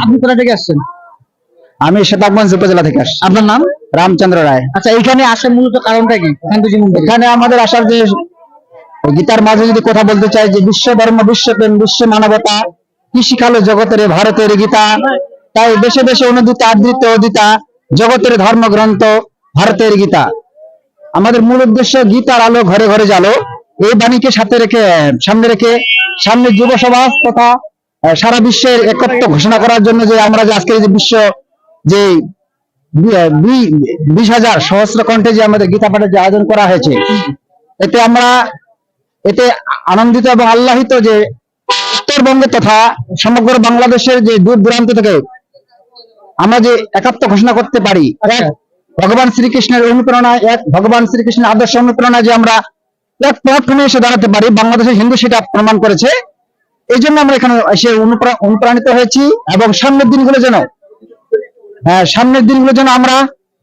আপনি কোথা থেকে আসছেন? আমি শতাবগঞ্জ উপজেলা থেকে আসছি। আপনার নাম? রামচন্দ্র রায়। আচ্ছা, এখানে আসার মূলত কারণটা কি? কান্তজি মন্দির এখানে আমাদের আসার যে গীতার মাঝে যদি কথা বলতে চাই যে বিশ্ব ধর্ম, বিশ্ব প্রেম, বিশ্ব মানবতা, কৃষিকালো জগতের ভারতের গীতা, তাই দেশে দেশে অনুদিত আদৃত অদিতা জগতের ধর্মগ্রন্থ ভারতের গীতা। আমাদের মূল উদ্দেশ্য গীতার আলো ঘরে ঘরে জালো, এই বাণীকে সামনে রেখে সামনে যুব সমাজ তথা সারা বিশ্বের একত্র ঘোষণা করার জন্য যে আমরা যে আজকে যে বিশ্ব যে 20,000 সহস্র কণ্ঠে যে আমাদের গীতা পাঠের যে আয়োজন করা হয়েছে, এতে আনন্দিত এবং আল্লাহিত যে উত্তরবঙ্গে তথা সমগ্র বাংলাদেশের যে দূর দূরান্ত থেকে আমরা যে একাত্ম ঘোষণা করতে পারি, এক ভগবান শ্রীকৃষ্ণের অনুপ্রেরণায়, এক ভগবান শ্রীকৃষ্ণের আদর্শ অনুপ্রেরণায় যে আমরা এক প্ল্যাটফর্মে এসে দাঁড়াতে পারি, বাংলাদেশের হিন্দু সেটা প্রমাণ করেছে। এই জন্য আমরা এখানে এসে অনুপ্রাণিত হয়েছি এবং সামনের দিনগুলো যেন আমরা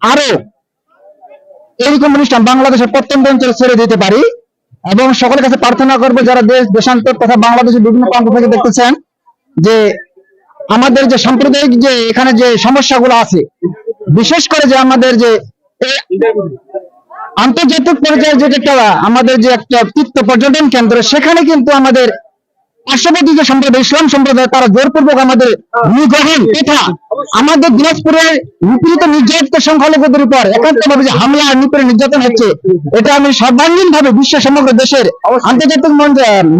আরো এইরকম অনুষ্ঠান বাংলাদেশের প্রত্যন্ত অঞ্চলে ছেড়ে দিতে পারি এবং সকলের কাছে প্রার্থনা করবো যারা দেশান্তর তথা বাংলাদেশের বিভিন্ন প্রান্ত থেকে দেখতেছেন যে আমাদের যে সাম্প্রদায়িক যে এখানে যে সমস্যাগুলো আছে, বিশেষ করে যে আমাদের যে আন্তর্জাতিক পর্যায়ে যেটা আমাদের যে একটা তীর্থ পর্যটন কেন্দ্র, সেখানে কিন্তু আমাদের পার্শ্ববর্তী যে সম্প্রদায় ইসলাম সম্প্রদায় তারা জোরপূর্বক আমাদের নিগ্রহণ তথা আমাদের দিনাজপুরের নিপীড়িত নির্যাতিত সংখ্যালঘুদের উপর একান্তভাবে যে হামলা নিপীড়ন নির্যাতন হচ্ছে, এটা আমি সর্বাঙ্গীন ভাবে বিশ্ব সমগ্র দেশের আন্তর্জাতিক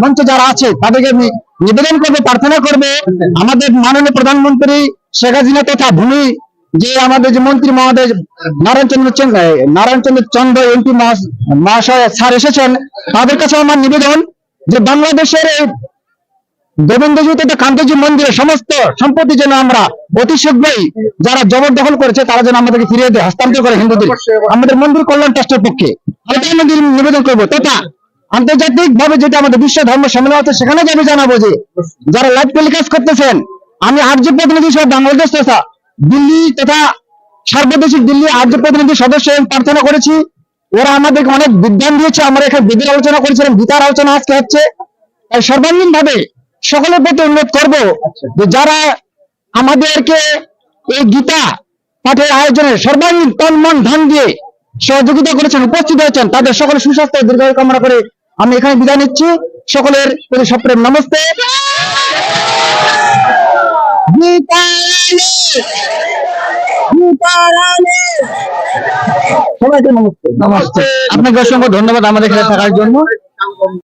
মঞ্চে যারা আছে তাদেরকে আমি নিবেদন করবো, প্রার্থনা করবো আমাদের মাননীয় প্রধানমন্ত্রী শেখ হাসিনা তথা ভূমি যে আমাদের যে মন্ত্রী মহোদয় নারায়ণচন্দ্র চন্দ্র এমপি মহাশয় স্যার এসেছেন, তাদের কাছে আমার নিবেদন যে বাংলাদেশের গোবিন্দজি তথা কান্তজি মন্দিরের সমস্ত সম্পত্তি যেন আমরা অতি শীঘ্রই যারা জবরদখল করেছে তারা যেন আমাদেরকে ফিরিয়ে দেয়, হস্তান্তর করে হিন্দুদের আমাদের মন্দির কল্যাণ ট্রাস্টের পক্ষে এটা আমাদের নিবেদন করবো। তথা আন্তর্জাতিক ভাবে যেটা আমাদের বিশ্ব ধর্ম সম্মেলন আছে সেখানে আমি জানাবো যে যারা লাইভ টেলিকাস্ট করতেছেন, আমি আর্য প্রতিনিধি সহ বাংলাদেশ তথা দিল্লি তথা সার্বদেশিক দিল্লি আর্য প্রতিনিধি সদস্য প্রার্থনা করেছি, ওরা আমাদেরকে অনেক বিজ্ঞান দিয়েছে, আমরা এখানে বেদের আলোচনা করেছিলাম, গীতার আলোচনা আজকে হচ্ছে। তাই সর্বাঙ্গীন ভাবে সকলের প্রতি অনুরোধ করবো যে যারা আমাদেরকে এই গীতা পাঠের আয়োজনে সর্বাঙ্গীন তন মন ধন দিয়ে সহযোগিতা করেছেন, উপস্থিত হয়েছেন, তাদের সকলের সুস্বাস্থ্য দীর্ঘায়ু কামনা করে আমি এখানে বিদায় নিচ্ছি। সকলের প্রতি সপ্রেম নমস্তে। সবাইকে নমস্তে। নমস্তে। আপনাকে অসংখ্য ধন্যবাদ আমাদের এখানে থাকার জন্য।